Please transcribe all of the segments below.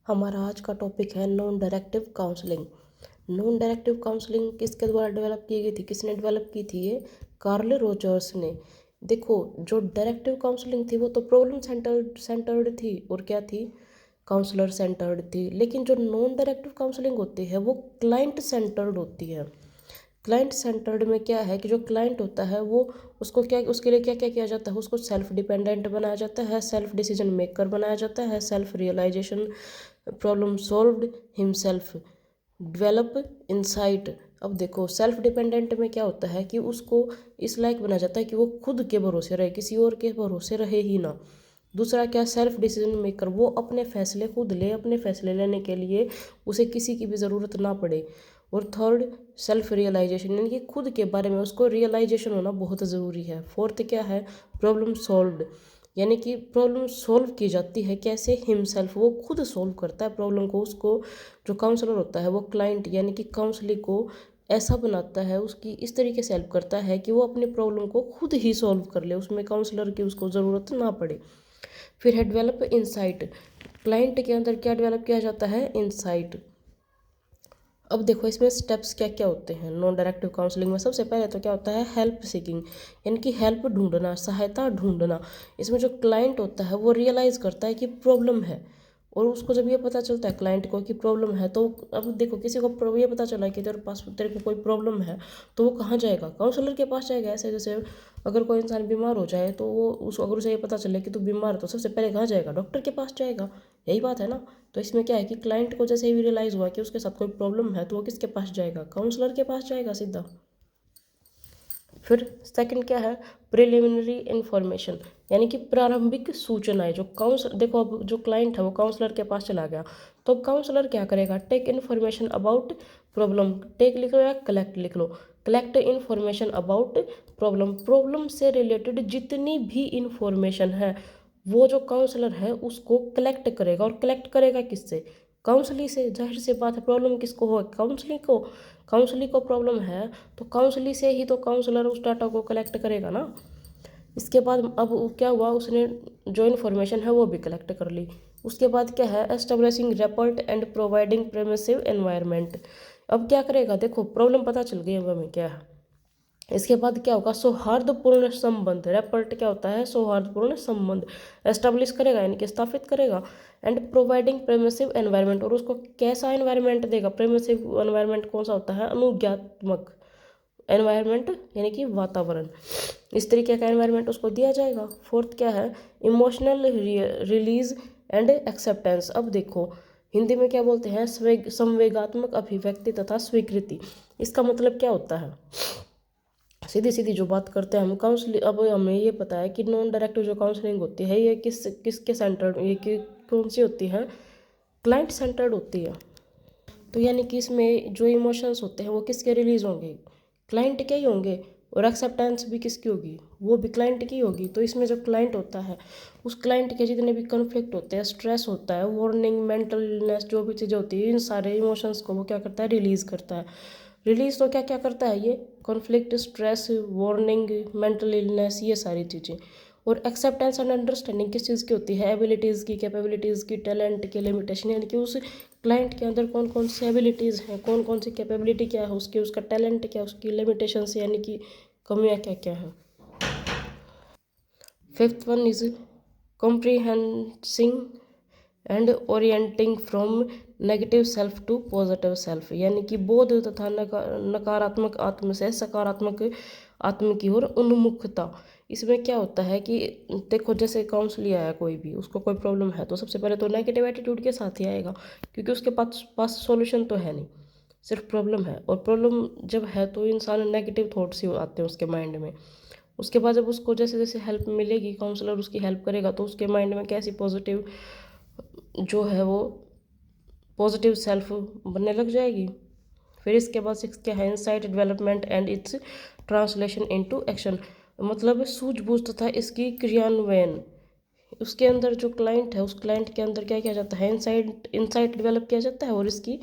हमारा आज का टॉपिक है non directive counselling. Non directive counselling किसके द्वारा डेवलप की गई थी, किसने डेवलप की थी? ये कार्ल रोजर्स ने। देखो, जो डायरेक्टिव काउंसलिंग थी वो तो प्रॉब्लम सेंटर्ड थी और क्या थी, काउंसलर सेंटर्ड थी। लेकिन जो नॉन डायरेक्टिव काउंसलिंग होती है वो क्लाइंट सेंटर्ड होती है। क्लाइंट सेंटर्ड में क्या है कि जो क्लाइंट होता है वो उसको क्या, उसके लिए क्या क्या किया जाता है, उसको सेल्फ डिपेंडेंट बनाया जाता है, सेल्फ डिसीजन मेकर बनाया जाता है, self realisation, problem solved, himself, develop insight. अब देखो, सेल्फ डिपेंडेंट में क्या होता है कि उसको इस लायक बनाया जाता है कि वो खुद के भरोसे रहे, किसी और के भरोसे रहे ही ना। दूसरा क्या, सेल्फ डिसीजन मेकर, वो अपने फैसले खुद ले, अपने फैसले लेने के लिए उसे किसी की भी ज़रूरत ना पड़े। और थर्ड, सेल्फ रियलाइजेशन, यानी कि खुद के बारे में उसको रियलाइजेशन होना बहुत ज़रूरी है। फोर्थ क्या है, प्रॉब्लम सॉल्व्ड, यानी कि प्रॉब्लम सॉल्व की जाती है कैसे, हिमसेल्फ, वो खुद सॉल्व करता है प्रॉब्लम को। उसको जो काउंसलर होता है वो क्लाइंट यानी कि काउंसली को ऐसा बनाता है, उसकी इस तरीके से हेल्प करता है कि वो अपनी प्रॉब्लम को खुद ही सॉल्व कर ले, उसमें काउंसलर की उसको ज़रूरत ना पड़े। फिर है डेवलप इंसाइट, क्लाइंट के अंदर क्या डेवलप किया जाता है, इंसाइट। अब देखो, इसमें स्टेप्स क्या क्या होते हैं नॉन डायरेक्टिव काउंसलिंग में। सबसे पहले तो क्या होता है, हेल्प सीकिंग, यानी कि हेल्प ढूंढना, सहायता ढूंढना। इसमें जो क्लाइंट होता है वो रियलाइज़ करता है कि प्रॉब्लम है, और उसको जब ये पता चलता है क्लाइंट को कि प्रॉब्लम है, तो अब देखो, किसी को ये पता चला कि तेरे को कोई प्रॉब्लम है, तो वो कहाँ जाएगा, काउंसलर के पास जाएगा। ऐसे जैसे अगर कोई इंसान बीमार हो जाए तो वो अगर उसे ये पता चले कि तू बीमार है तो सबसे पहले कहाँ जाएगा, डॉक्टर के पास जाएगा। यही बात है ना। तो इसमें क्या है कि क्लाइंट को जैसे ही रियलाइज़ हुआ कि उसके साथ कोई प्रॉब्लम है तो वो किसके पास जाएगा, काउंसलर के पास जाएगा सीधा। फिर सेकंड क्या है, प्रिलिमिनरी इन्फॉर्मेशन, यानी कि प्रारंभिक सूचनाएं। जो काउंसलर, देखो अब जो क्लाइंट है वो काउंसलर के पास चला गया, तो काउंसलर क्या करेगा, take information about problem, take लिख लो या कलेक्ट लिख लो, collect information about problem, problem से रिलेटेड जितनी भी इंफॉर्मेशन है वो जो काउंसलर है उसको कलेक्ट करेगा। और कलेक्ट करेगा किससे, काउंसली से। जाहिर सी बात है, प्रॉब्लम किसको हो, काउंसलिंग को। काउंसलिंग को प्रॉब्लम है तो काउंसली से ही तो काउंसलर उस डाटा को कलेक्ट करेगा ना। इसके बाद अब क्या हुआ, उसने जो इन्फॉर्मेशन है वो भी कलेक्ट कर ली। उसके बाद क्या है, establishing rapport and providing permissive environment. अब क्या करेगा, देखो प्रॉब्लम पता चल गई अब हमें क्या है। इसके बाद क्या होगा, सौहार्दपूर्ण संबंध, रेपर्ट क्या होता है, सौहार्दपूर्ण संबंध एस्टेब्लिश करेगा, यानी कि स्थापित करेगा। एंड प्रोवाइडिंग प्रेमिसिव एनवायरनमेंट, और उसको कैसा एनवायरनमेंट देगा, प्रेमिसिव एनवायरनमेंट कौन सा होता है, अनुज्ञात्मक एनवायरनमेंट, यानी कि वातावरण। इस तरीके का एनवायरनमेंट उसको दिया जाएगा। फोर्थ क्या है, इमोशनल रिलीज एंड एक्सेप्टेंस। अब देखो, हिंदी में क्या बोलते हैं, संवेगात्मक अभिव्यक्ति तथा स्वीकृति। इसका मतलब क्या होता है, सीधी सीधी जो बात करते हैं हम काउंसलिंग। अब हमें ये पता है कि नॉन डायरेक्टिव जो काउंसलिंग होती है ये किसके सेंटर्ड, कौन सी होती है, क्लाइंट सेंटर्ड होती है। तो यानी कि इसमें जो इमोशंस होते हैं वो किसके रिलीज होंगे, क्लाइंट के ही होंगे। और एक्सेप्टेंस भी किसकी होगी, वो भी क्लाइंट की होगी। तो इसमें जो क्लाइंट होता है उस क्लाइंट के जितने भी कॉन्फ्लिक्ट होते हैं, स्ट्रेस होता है, वार्निंग, मेंटल इलनेस, जो भी चीज़ें होती है, इन सारे इमोशंस को वो क्या करता है, रिलीज़ करता है। रिलीज तो क्या क्या करता है ये, conflict, stress, warning, mental illness, ये सारी चीज़ें। और एक्सेप्टेंस एंड अंडरस्टैंडिंग किस चीज़ की होती है, एबिलिटीज़ की, कैपेबिलिटीज़ की, टैलेंट की, लिमिटेशन, यानी कि उस क्लाइंट के अंदर कौन कौन सी एबिलिटीज़ हैं, कौन कौन सी कैपेबिलिटी क्या है उसकी, उसका टैलेंट क्या है, उसकी लिमिटेशंस यानी कि कमियाँ क्या क्या हैं। Fifth one is comprehending and orienting from negative self to positive self, यानी कि बोध तथा नकारात्मक आत्म से सकारात्मक आत्म की ओर उन्मुखता। इसमें क्या होता है कि देखो, जैसे काउंसलिंग आया कोई भी, उसको कोई प्रॉब्लम है तो सबसे पहले तो नेगेटिव एटीट्यूड के साथ ही आएगा, क्योंकि उसके पास सॉल्यूशन तो है नहीं, सिर्फ प्रॉब्लम है। और प्रॉब्लम जब है तो इंसान नेगेटिव थॉट्स ही आते हैं उसके माइंड में। उसके बाद जब उसको जैसे जैसे हेल्प मिलेगी, काउंसलर उसकी हेल्प करेगा, तो उसके माइंड में कैसी पॉजिटिव जो है वो पॉजिटिव सेल्फ बनने लग जाएगी। फिर इसके बाद सिक्स क्या है, insight development and it's translation into action, मतलब सूझबूझ तथा इसकी क्रियान्वयन। उसके अंदर जो क्लाइंट है, उस क्लाइंट के अंदर क्या किया जाता है, इंसाइट डेवलप किया जाता है और इसकी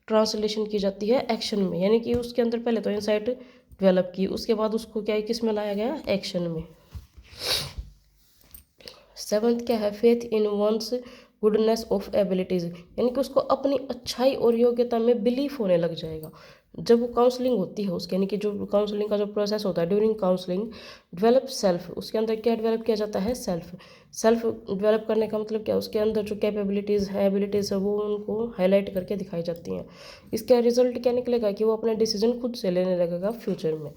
ट्रांसलेशन की जाती है एक्शन में। यानी कि उसके अंदर पहले तो इंसाइट डेवलप की, उसके बाद उसको क्या, किस में लाया गया, एक्शन में। सेवंथ क्या है, faith in one's goodness of abilities, यानी कि उसको अपनी अच्छाई और योग्यता में बिलीफ होने लग जाएगा। जब वो काउंसलिंग होती है उसके, यानी कि जो काउंसलिंग का जो प्रोसेस होता है ड्यूरिंग काउंसलिंग, डेवलप सेल्फ, उसके अंदर क्या डेवलप किया जाता है, सेल्फ। सेल्फ डेवलप करने का मतलब क्या, उसके अंदर जो कैपेबिलिटीज़ हैं, एबिलिटीज़ है, वो उनको हाईलाइट करके दिखाई जाती हैं। इसका रिजल्ट क्या निकलेगा कि वो अपने डिसीजन खुद से लेने लगेगा फ्यूचर में।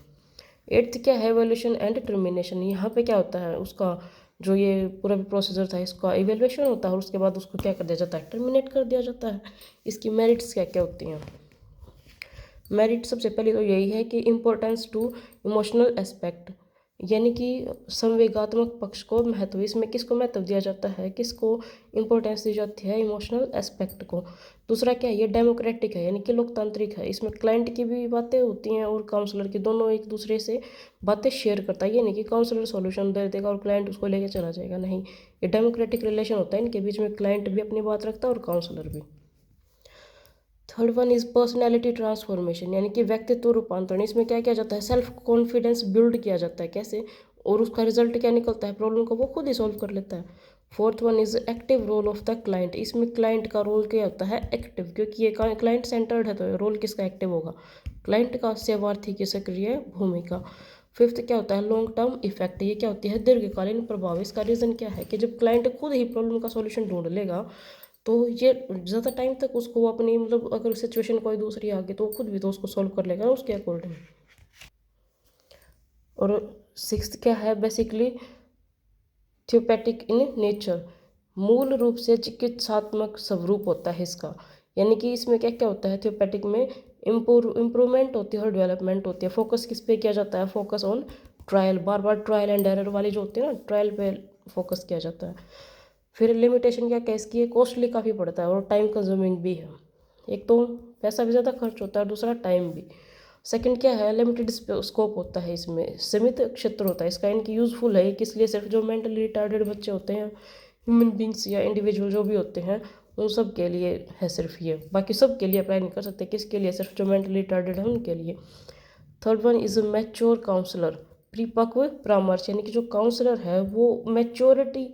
एट्थ क्या है, एवोल्यूशन एंड टर्मिनेशन। यहाँ पे क्या होता है, उसका जो ये पूरा प्रोसीजर था इसका इवेल्युएशन होता है और उसके बाद उसको क्या कर दिया जाता है, टर्मिनेट कर दिया जाता है। इसकी मेरिट्स क्या क्या होती हैं। मेरिट सबसे पहले तो यही है कि इम्पोर्टेंस टू इमोशनल एस्पेक्ट, यानी कि संवेगात्मक पक्ष को महत्व, इसमें किसको महत्व दिया जाता है, किसको इम्पोर्टेंस दी जाती है, इमोशनल एस्पेक्ट को। दूसरा क्या है, ये डेमोक्रेटिक है, यानी कि लोकतांत्रिक है। इसमें क्लाइंट की भी बातें होती हैं और काउंसलर की, दोनों एक दूसरे से बातें शेयर करता है। ये नहीं कि काउंसलर सॉल्यूशन दे देगा और क्लाइंट उसको लेके चला जाएगा, नहीं, ये डेमोक्रेटिक रिलेशन होता है इनके बीच में, क्लाइंट भी अपनी बात रखता है और काउंसलर भी। Third one is personality transformation, यानी कि व्यक्तित्व रूपांतरण। इसमें क्या किया जाता है, सेल्फ कॉन्फिडेंस बिल्ड किया जाता है, कैसे, और उसका रिजल्ट क्या निकलता है, प्रॉब्लम को वो खुद ही सॉल्व कर लेता है। Fourth one is active role of the client. इसमें क्लाइंट का रोल क्या होता है, एक्टिव, क्योंकि ये क्लाइंट सेंटर्ड है तो रोल किसका एक्टिव होगा, क्लाइंट का। सेवार्थी की सक्रिय भूमिका। फिफ्थ क्या होता है, लॉन्ग टर्म इफेक्ट। ये क्या होती है, दीर्घकालीन प्रभाव। इसका रीज़न क्या है कि जब क्लाइंट खुद ही प्रॉब्लम का सॉल्यूशन ढूंढ लेगा तो ये ज़्यादा टाइम तक उसको वो अपनी, मतलब अगर सिचुएशन कोई दूसरी आ गई तो वो खुद भी तो उसको सॉल्व कर लेगा ना उसके अकॉर्डिंग। और सिक्स्थ क्या है, बेसिकली थ्योपैटिक इन नेचर, मूल रूप से चिकित्सात्मक स्वरूप होता है इसका। यानी कि इसमें क्या क्या होता है, थ्योपैटिक में इम्प्रूवमेंट होती है और डेवलपमेंट होती है। फोकस किस पे किया जाता है, focus on trial, bar bar trial and error वाली जो होती है ना, ट्रायल पे फोकस किया जाता है। फिर लिमिटेशन क्या क्या इसकी है, कॉस्टली काफ़ी पड़ता है और टाइम कंज्यूमिंग भी है। एक तो पैसा भी ज़्यादा खर्च होता है, दूसरा टाइम भी। सेकंड क्या है, लिमिटेड स्कोप होता है, इसमें सीमित क्षेत्र होता है इसका। इनकी यूज़फुल है ये किस लिए, सिर्फ जो मेंटली रिटार्डेड बच्चे होते हैं, ह्यूमन बींग्स या इंडिविजुअल जो भी होते हैं, उन सब के लिए है सिर्फ ये, बाकी सब के लिए अप्लाई नहीं कर सकते। किसके लिए, सिर्फ जो मेंटली रिटार्डेड है उनके लिए। Third one is mature counsellor, परिपक्व परामर्श, यानी कि जो काउंसलर है वो मैच्योरिटी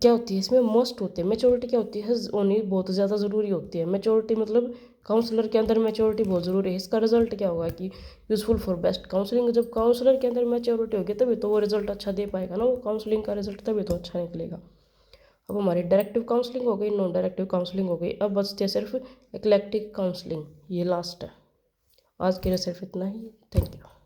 क्या होती है इसमें, मस्ट होती है। मेच्योरिटी क्या होती है, होनी बहुत ज़्यादा ज़रूरी होती है। मेच्योरिटी मतलब काउंसलर के अंदर मेच्योरिटी बहुत ज़रूरी है। इसका रिजल्ट क्या होगा कि यूज़फुल फॉर बेस्ट काउंसलिंग। जब काउंसलर के अंदर मेच्योरिटी होगी तभी तो वो रिजल्ट अच्छा दे पाएगा ना, वो काउंसलिंग का रिजल्ट तभी तो अच्छा निकलेगा। अब हमारी डायरेक्टिव काउंसलिंग हो गई, नॉन डायरेक्टिव काउंसलिंग हो गई, अब बचती है सिर्फ इक्लेक्टिक काउंसलिंग, ये लास्ट है। आज के लिए सिर्फ इतना ही, थैंक यू।